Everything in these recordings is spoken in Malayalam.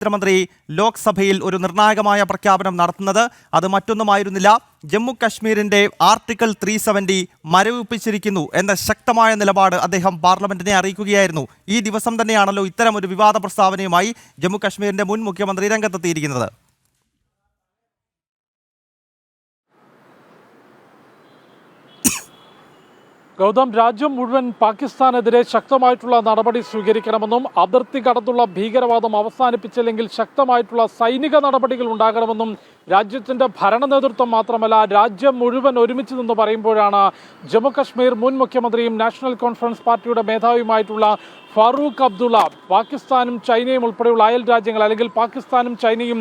കേന്ദ്രമന്ത്രി ലോക്സഭയിൽ ഒരു നിർണായകമായ പ്രഖ്യാപനം നടത്തുന്നത്. അത് മറ്റൊന്നുമായിരുന്നില്ല, ജമ്മു കശ്മീരിന്റെ ആർട്ടിക്കിൾ 370 മരവിപ്പിച്ചിരിക്കുന്നു എന്ന ശക്തമായ നിലപാട് അദ്ദേഹം പാർലമെന്റിനെ അറിയിക്കുകയായിരുന്നു. ഈ ദിവസം തന്നെയാണല്ലോ ഇത്തരം ഒരു വിവാദ പ്രസ്താവനയുമായി ജമ്മു കശ്മീരിന്റെ മുൻ മുഖ്യമന്ത്രി രംഗത്തെത്തിയിരിക്കുന്നത്. ഗൗതം, രാജ്യം മുഴുവൻ പാകിസ്ഥാനെതിരെ ശക്തമായിട്ടുള്ള നടപടി സ്വീകരിക്കണമെന്നും അതിർത്തി കടന്നുള്ള ഭീകരവാദം അവസാനിപ്പിച്ചില്ലെങ്കിൽ ശക്തമായിട്ടുള്ള സൈനിക നടപടികൾ ഉണ്ടാകണമെന്നും രാജ്യത്തിന്റെ ഭരണ നേതൃത്വം മാത്രമല്ല രാജ്യം മുഴുവൻ ഒരുമിച്ച് നിന്ന് പറയുമ്പോഴാണ് ജമ്മു കശ്മീർ മുൻ മുഖ്യമന്ത്രിയും നാഷണൽ കോൺഫറൻസ് പാർട്ടിയുടെ മേധാവിയുമായിട്ടുള്ള ഫാറൂഖ് അബ്ദുള്ള പാകിസ്ഥാനും ചൈനയും ഉൾപ്പെടെയുള്ള അയൽ രാജ്യങ്ങൾ, അല്ലെങ്കിൽ പാകിസ്ഥാനും ചൈനയും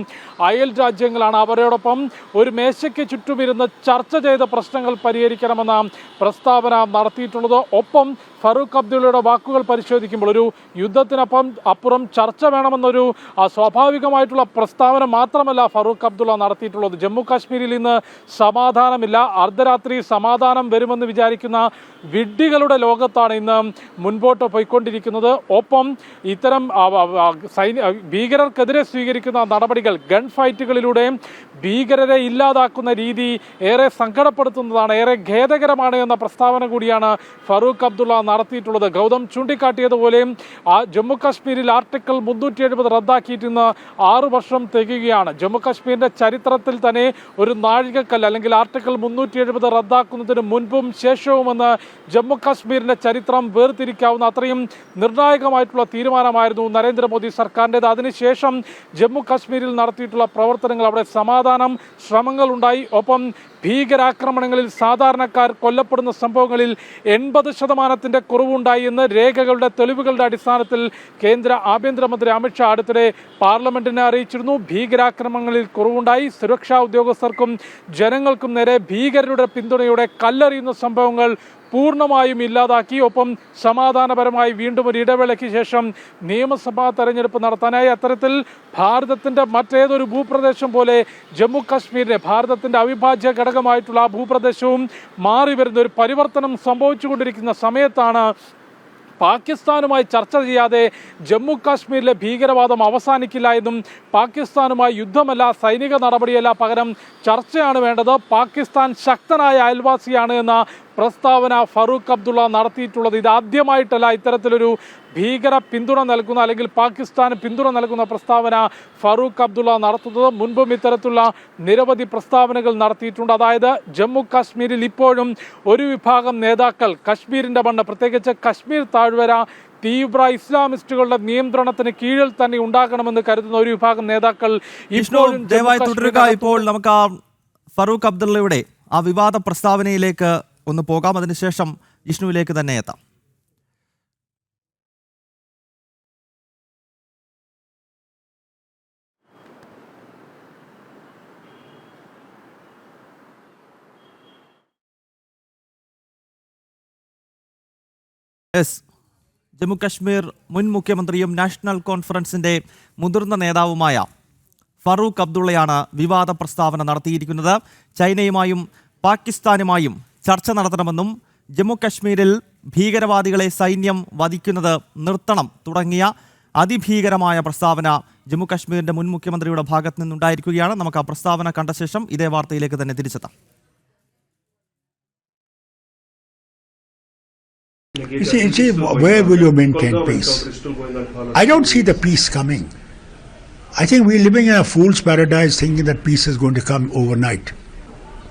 അയൽ രാജ്യങ്ങളാണ്, അവരോടൊപ്പം ഒരു മേശയ്ക്ക് ചുറ്റുമിരുന്ന് ചർച്ച ചെയ്ത പ്രശ്നങ്ങൾ പരിഹരിക്കണമെന്ന പ്രസ്താവന നടത്തിയിട്ടുള്ളത്. ഒപ്പം ഫാറൂഖ് അബ്ദുള്ളയുടെ വാക്കുകൾ പരിശോധിക്കുമ്പോൾ ഒരു യുദ്ധത്തിനൊപ്പം അപ്പുറം ചർച്ച വേണമെന്നൊരു സ്വാഭാവികമായിട്ടുള്ള പ്രസ്താവന മാത്രമല്ല ഫാറൂഖ് അബ്ദുള്ള നടത്തിയിട്ടുള്ളത്. ജമ്മു കാശ്മീരിൽ ഇന്ന് സമാധാനമില്ല, അർദ്ധരാത്രി സമാധാനം വരുമെന്ന് വിചാരിക്കുന്ന വിഡ്ഢികളുടെ ലോകത്താണ് ഇന്ന് മുൻപോട്ട് പോയിക്കൊണ്ടിരിക്കുന്നത്. ഒപ്പം ഇത്തരം ഭീകരർക്കെതിരെ സ്വീകരിക്കുന്ന നടപടികൾ, ഗൺ ഫൈറ്റുകളിലൂടെ ഭീകരരെ ഇല്ലാതാക്കുന്ന രീതി ഏറെ സങ്കടപ്പെടുത്തുന്നതാണ്, ഏറെ ഖേദകരമാണ് എന്ന പ്രസ്താവന കൂടിയാണ് ഫാറൂഖ് അബ്ദുള്ള നടത്തിയിട്ടുള്ളത്. ഗൗതം ചൂണ്ടിക്കാട്ടിയതുപോലെ ജമ്മു കാശ്മീരിൽ ആർട്ടിക്കിൾ 370 റദ്ദാക്കിയിട്ട് ഇന്ന് 6 വർഷം തികയുകയാണ്. ജമ്മു കാശ്മീരിന്റെ ചരിത്രത്തിൽ തന്നെ ഒരു നാഴികക്കല്ല്, അല്ലെങ്കിൽ ആർട്ടിക്കിൾ 370 റദ്ദാക്കുന്നതിന് മുൻപും ശേഷവുമെന്ന് ജമ്മു കാശ്മീരിന്റെ ചരിത്രം വേർതിരിക്കാവുന്ന അത്രയും നിർണായകമായിട്ടുള്ള തീരുമാനമായിരുന്നു നരേന്ദ്രമോദി സർക്കാരിൻ്റെത്. അതിനുശേഷം ജമ്മു കാശ്മീരിൽ നടത്തിയിട്ടുള്ള പ്രവർത്തനങ്ങൾ, അവിടെ സമാധാനം ശ്രമങ്ങൾ ഉണ്ടായി. ഒപ്പം ഭീകരാക്രമണങ്ങളിൽ സാധാരണക്കാർ കൊല്ലപ്പെടുന്ന സംഭവങ്ങളിൽ 80% കുറവുണ്ടായി എന്ന് രേഖകളുടെ തെളിവുകളുടെ അടിസ്ഥാനത്തിൽ കേന്ദ്ര ആഭ്യന്തരമന്ത്രി അമിത്ഷാ അടുത്തിടെ പാർലമെന്റിനെ അറിയിച്ചിരുന്നു. ഭീകരാക്രമണങ്ങളിൽ കുറവുണ്ടായി, സുരക്ഷാ ഉദ്യോഗസ്ഥർക്കും ജനങ്ങൾക്കും നേരെ ഭീകരരുടെ പിന്തുണയോടെ കല്ലെറിയുന്ന സംഭവങ്ങൾ പൂർണ്ണമായും ഇല്ലാതാക്കി. ഒപ്പം സമാധാനപരമായി വീണ്ടും ഒരു ഇടവേളയ്ക്ക് ശേഷം നിയമസഭാ തെരഞ്ഞെടുപ്പ് നടത്താനായി. അത്തരത്തിൽ ഭാരതത്തിൻ്റെ മറ്റേതൊരു ഭൂപ്രദേശം പോലെ ജമ്മു കാശ്മീരിനെ, ഭാരതത്തിൻ്റെ അവിഭാജ്യ ഘടകമായിട്ടുള്ള ആ ഭൂപ്രദേശവും മാറി വരുന്ന ഒരു പരിവർത്തനം സംഭവിച്ചുകൊണ്ടിരിക്കുന്ന സമയത്താണ് പാകിസ്ഥാനുമായി ചർച്ച ചെയ്യാതെ ജമ്മു കാശ്മീരിലെ ഭീകരവാദം അവസാനിക്കില്ല എന്നും പാകിസ്ഥാനുമായി യുദ്ധമല്ല, സൈനിക നടപടിയല്ല, പകരം ചർച്ചയാണ് വേണ്ടത്, പാകിസ്ഥാൻ ശക്തനായ അയൽവാസിയാണ് എന്ന പ്രസ്താവന ഫാറൂഖ് അബ്ദുള്ള നടത്തിയിട്ടുള്ളത്. ഇതാദ്യമായിട്ടല്ല ഇത്തരത്തിലൊരു ഭീകര പിന്തുണ നൽകുന്ന, അല്ലെങ്കിൽ പാകിസ്ഥാന് പിന്തുണ നൽകുന്ന പ്രസ്താവന ഫാറൂഖ് അബ്ദുള്ള നടത്തുന്നത്. മുൻപും ഇത്തരത്തിലുള്ള നിരവധി പ്രസ്താവനകൾ നടത്തിയിട്ടുണ്ട്. അതായത് ജമ്മു കാശ്മീരിൽ ഇപ്പോഴും ഒരു വിഭാഗം നേതാക്കൾ കശ്മീരിൻ്റെ മണ്ണ്, പ്രത്യേകിച്ച് കശ്മീർ താഴ്വര തീവ്ര ഇസ്ലാമിസ്റ്റുകളുടെ നിയന്ത്രണത്തിന് കീഴിൽ തന്നെ ഉണ്ടാകണമെന്ന് കരുതുന്ന ഒരു വിഭാഗം നേതാക്കൾ ഇപ്പോഴും തുടരുക. ഇപ്പോൾ നമുക്ക് ഫാറൂഖ് അബ്ദുള്ളയുടെ ആ വിവാദ പ്രസ്താവനയിലേക്ക് ഒന്ന് പോകാം, അതിനുശേഷം ജിഷ്ണുവിലേക്ക് തന്നെ എത്താം. ജമ്മു കശ്മീർ മുൻ മുഖ്യമന്ത്രിയും നാഷണൽ കോൺഫറൻസിന്റെ മുതിർന്ന നേതാവുമായ ഫാറൂഖ് അബ്ദുള്ളയാണ് വിവാദ പ്രസ്താവന നടത്തിയിരിക്കുന്നത്. ചൈനയുമായും പാകിസ്ഥാനുമായും ചർച്ച നടത്തണമെന്നും ജമ്മു കശ്മീരിൽ ഭീകരവാദികളെ സൈന്യം വധിക്കുന്നത് നിർത്തണം തുടങ്ങിയ അതിഭീകരമായ പ്രസ്താവന ജമ്മു കശ്മീരിന്റെ മുൻ മുഖ്യമന്ത്രിയുടെ ഭാഗത്ത് നിന്നുണ്ടായിരിക്കുകയാണ്. നമുക്ക് ആ പ്രസ്താവന കണ്ട ശേഷം ഇതേ വാർത്തയിലേക്ക് തന്നെ തിരിച്ചെത്താം. You see, where will you maintain peace? I don't see the peace coming. I think we're living in a fool's paradise thinking that peace is going to come overnight.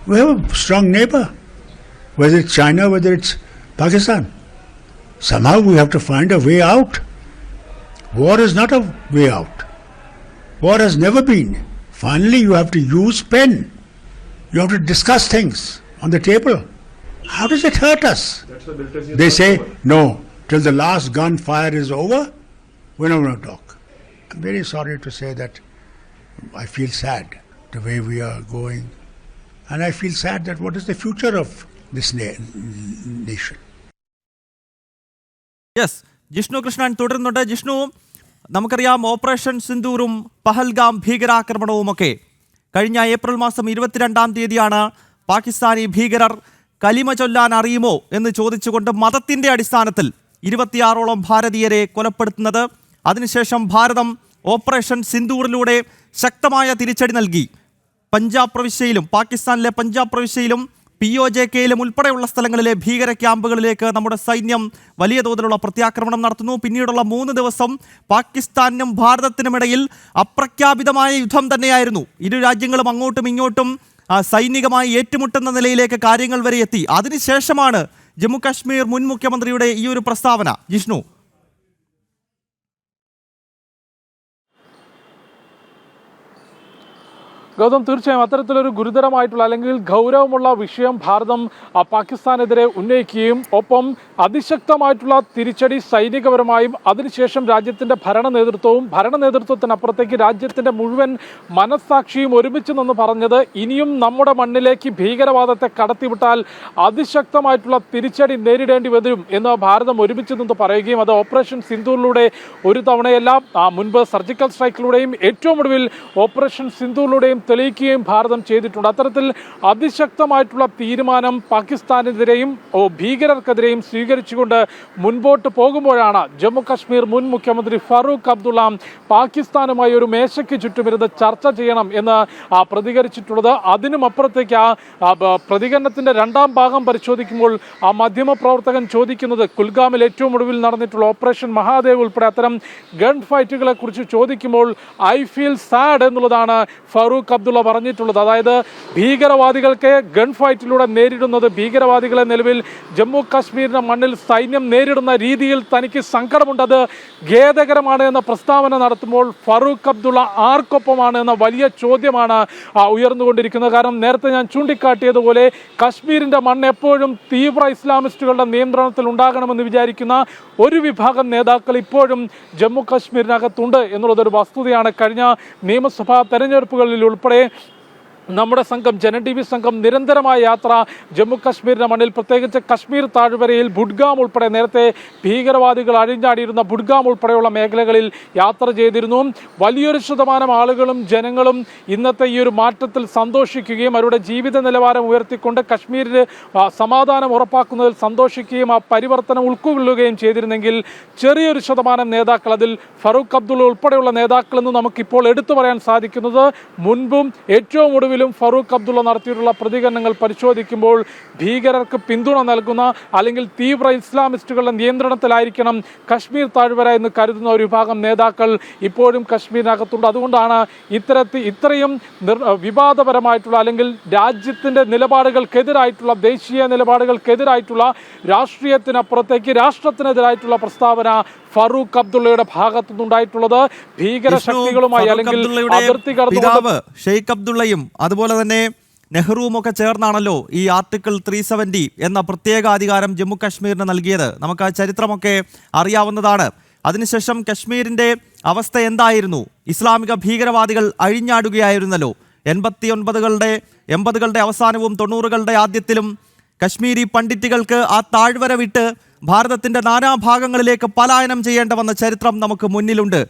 We have a strong neighbor, whether it's China, whether it's Pakistan. Somehow we have to find a way out. War is not a way out. War has never been. Finally, you have to use pen. You have to discuss things on the table. How does it hurt us? They say, no, till the last gunfire is over, we're not going to talk. I'm very sorry to say that I feel sad the way we are going. And I feel sad that what is the future of this nation? Yes, Jishnu Krishnan തുടരുന്നുണ്ട്. ജിഷ്ണു, നമുക്കറിയാം ഓപ്പറേഷൻ സിന്ദൂറും പഹൽഗാം ഭീകരാക്രമണവുമൊക്കെ കഴിഞ്ഞ ഏപ്രിൽ മാസം 22-ാം തീയതിയാണ് പാകിസ്ഥാനി ഭീകരർ കലിമ ചൊല്ലാൻ അറിയുമോ എന്ന് ചോദിച്ചുകൊണ്ട് മതത്തിൻ്റെ അടിസ്ഥാനത്തിൽ 26ഓളം ഭാരതീയരെ കൊലപ്പെടുത്തുന്നത്. അതിനുശേഷം ഭാരതം ഓപ്പറേഷൻ സിന്ദൂറിലൂടെ ശക്തമായ തിരിച്ചടി നൽകി. പഞ്ചാബ് പ്രവിശ്യയിലും പാകിസ്ഥാനിലെ പഞ്ചാബ് പ്രവിശ്യയിലും POJKയിലും ഉൾപ്പെടെയുള്ള സ്ഥലങ്ങളിലെ ഭീകര ക്യാമ്പുകളിലേക്ക് നമ്മുടെ സൈന്യം വലിയ തോതിലുള്ള പ്രത്യാക്രമണം നടത്തുന്നു. പിന്നീടുള്ള 3 ദിവസം പാകിസ്ഥാനും ഭാരതത്തിനുമിടയിൽ അപ്രഖ്യാപിതമായ യുദ്ധം തന്നെയായിരുന്നു. ഇരു രാജ്യങ്ങളും അങ്ങോട്ടും ഇങ്ങോട്ടും സൈനികമായി ഏറ്റുമുട്ടുന്ന നിലയിലേക്ക് കാര്യങ്ങൾ വരെ എത്തി. അതിനുശേഷമാണ് ജമ്മു കാശ്മീർ മുൻ മുഖ്യമന്ത്രിയുടെ ഈ ഒരു പ്രസ്താവന. ജിഷ്ണു, ഗൗതം, തീർച്ചയായും അത്തരത്തിലൊരു ഗുരുതരമായിട്ടുള്ള അല്ലെങ്കിൽ ഗൗരവമുള്ള വിഷയം ഭാരതം പാകിസ്ഥാനെതിരെ ഉന്നയിക്കുകയും ഒപ്പം അതിശക്തമായിട്ടുള്ള തിരിച്ചടി സൈനികപരമായും അതിനുശേഷം രാജ്യത്തിൻ്റെ ഭരണ നേതൃത്വത്തിനപ്പുറത്തേക്ക് രാജ്യത്തിൻ്റെ മുഴുവൻ മനസ്സാക്ഷിയും ഒരുമിച്ച് നിന്ന് പറഞ്ഞത് ഇനിയും നമ്മുടെ മണ്ണിലേക്ക് ഭീകരവാദത്തെ കടത്തിവിട്ടാൽ അതിശക്തമായിട്ടുള്ള തിരിച്ചടി നേരിടേണ്ടി വരും എന്ന് ഭാരതം ഒരുമിച്ച് നിന്ന് പറയുകയും അത് ഓപ്പറേഷൻ സിന്ദൂറിലൂടെ ഒരു തവണയല്ല മുൻപ് സർജിക്കൽ സ്ട്രൈക്കിലൂടെയും ഏറ്റവും ഒടുവിൽ ഓപ്പറേഷൻ സിന്ദൂറിലൂടെയും തെളിയിക്കുകയും ഭാരതം ചെയ്തിട്ടുണ്ട്. അത്തരത്തിൽ അതിശക്തമായിട്ടുള്ള തീരുമാനം പാകിസ്ഥാനെതിരെയും ഭീകരർക്കെതിരെയും സ്വീകരിച്ചുകൊണ്ട് മുൻപോട്ട് പോകുമ്പോഴാണ് ജമ്മു കാശ്മീർ മുൻ മുഖ്യമന്ത്രി ഫറൂഖ് അബ്ദുള്ള പാകിസ്ഥാനുമായി ഒരു മേശയ്ക്ക് ചുറ്റുമിരുന്ന് ചർച്ച ചെയ്യണം എന്ന് പ്രതികരിച്ചിട്ടുള്ളത്. അതിനും അപ്പുറത്തേക്ക് പ്രതികരണത്തിന്റെ രണ്ടാം ഭാഗം പരിശോധിക്കുമ്പോൾ ആ മാധ്യമപ്രവർത്തകൻ ചോദിക്കുന്നത് കുൽഗാമിൽ ഏറ്റവും ഒടുവിൽ നടന്നിട്ടുള്ള ഓപ്പറേഷൻ മഹാദേവ് ഉൾപ്പെടെ അത്തരം ഗൺ ഫൈറ്റുകളെ കുറിച്ച് ചോദിക്കുമ്പോൾ ഐ ഫീൽ സാഡ് എന്നുള്ളതാണ് ഫറൂഖ് അബ്ദുള്ള പറഞ്ഞിട്ടുള്ളത്. അതായത് ഭീകരവാദികൾക്ക് ഗൺ ഫൈറ്റിലൂടെ നേരിടുന്നത്, ഭീകരവാദികളെ നിലവിൽ ജമ്മു കാശ്മീരിന്റെ മണ്ണിൽ സൈന്യം നേരിടുന്ന രീതിയിൽ തനിക്ക് സങ്കടമുണ്ട്, അത് ഖേദകരമാണ് എന്ന പ്രസ്താവന നടത്തുമ്പോൾ ഫറൂഖ് അബ്ദുള്ള ആർക്കൊപ്പമാണ് എന്ന വലിയ ചോദ്യമാണ് ഉയർന്നുകൊണ്ടിരിക്കുന്നത്. കാരണം നേരത്തെ ഞാൻ ചൂണ്ടിക്കാട്ടിയതുപോലെ കാശ്മീരിന്റെ മണ്ണ് എപ്പോഴും തീവ്ര ഇസ്ലാമിസ്റ്റുകളുടെ നിയന്ത്രണത്തിൽ ഉണ്ടാകണമെന്ന് വിചാരിക്കുന്ന ഒരു വിഭാഗം നേതാക്കൾ ഇപ്പോഴും ജമ്മു കാശ്മീരിനകത്തുണ്ട് എന്നുള്ളതൊരു വസ്തുതയാണ്. കഴിഞ്ഞ നിയമസഭാ തെരഞ്ഞെടുപ്പുകളിൽ ഉൾപ്പെടെ നമ്മുടെ സംഘം ജന TV സംഘം നിരന്തരമായ യാത്ര ജമ്മു കാശ്മീരിന്റെ മണ്ണിൽ പ്രത്യേകിച്ച് കശ്മീർ താഴ്വരയിൽ ബുഡ്ഗാം ഉൾപ്പെടെ നേരത്തെ ഭീകരവാദികൾ അഴിഞ്ഞാടിയിരുന്ന ബുഡ്ഗാം ഉൾപ്പെടെയുള്ള മേഖലകളിൽ യാത്ര ചെയ്തിരുന്നു. വലിയൊരു ശതമാനം ആളുകളും ജനങ്ങളും ഇന്നത്തെ ഈ ഒരു മാറ്റത്തിൽ സന്തോഷിക്കുകയും അവരുടെ ജീവിത നിലവാരം ഉയർത്തിക്കൊണ്ട് കശ്മീരിൽ സമാധാനം ഉറപ്പാക്കുന്നതിൽ സന്തോഷിക്കുകയും ആ പരിവർത്തനം ഉൾക്കൊള്ളുകയും ചെയ്തിരുന്നെങ്കിൽ ചെറിയൊരു ശതമാനം നേതാക്കൾ, അതിൽ ഫറൂഖ് അബ്ദുള്ള ഉൾപ്പെടെയുള്ള നേതാക്കളെന്ന് നമുക്കിപ്പോൾ എടുത്തു പറയാൻ സാധിക്കുന്നത് മുൻപും ഏറ്റവും ഒടുവിൽ ഫറൂഖ് അബ്ദുള്ള നടത്തിയിട്ടുള്ള പ്രതികരണങ്ങൾ പരിശോധിക്കുമ്പോൾ ഭീകരർക്ക് പിന്തുണ നൽകുന്ന അല്ലെങ്കിൽ തീവ്ര ഇസ്ലാമിസ്റ്റുകളുടെ നിയന്ത്രണത്തിലായിരിക്കണം കശ്മീർ താഴ്വര എന്ന് കരുതുന്ന ഒരു വിഭാഗം നേതാക്കൾ ഇപ്പോഴും കശ്മീരിനകത്തുണ്ട്. അതുകൊണ്ടാണ് ഇത്രയും വിവാദപരമായിട്ടുള്ള അല്ലെങ്കിൽ രാജ്യത്തിൻ്റെ നിലപാടുകൾക്കെതിരായിട്ടുള്ള, ദേശീയ നിലപാടുകൾക്കെതിരായിട്ടുള്ള, രാഷ്ട്രീയത്തിനപ്പുറത്തേക്ക് രാഷ്ട്രത്തിനെതിരായിട്ടുള്ള പ്രസ്താവന ഫറൂഖ് അബ്ദുള്ളയുടെ ഭാഗത്തു നിന്നുണ്ടായിട്ടുള്ളത്. ഭീകര ശക്തികളുമായി അല്ലെങ്കിൽ അതിർത്തി കടന്നു ഷെയ്ഖ് അബ്ദുള്ളയും അതുപോലെ തന്നെ നെഹ്റുവും ഒക്കെ ചേർന്നാണല്ലോ ഈ ആർട്ടിക്കിൾ 370 എന്ന പ്രത്യേക അധികാരം ജമ്മു കാശ്മീരിന് നൽകിയത്. നമുക്ക് ആ ചരിത്രമൊക്കെ അറിയാവുന്നതാണ്. അതിനുശേഷം കശ്മീരിൻ്റെ അവസ്ഥ എന്തായിരുന്നു? ഇസ്ലാമിക ഭീകരവാദികൾ അഴിഞ്ഞാടുകയായിരുന്നല്ലോ. 80-കളുടെ അവസാനവും 90-കളുടെ ആദ്യത്തിലും കശ്മീരി പണ്ഡിറ്റുകൾക്ക് ആ താഴ്വര വിട്ട് ഭാരതത്തിൻ്റെ നാനാഭാഗങ്ങളിലേക്ക് പലായനം ചെയ്യേണ്ട വന്ന ചരിത്രം നമുക്ക് മുന്നിലുണ്ട്.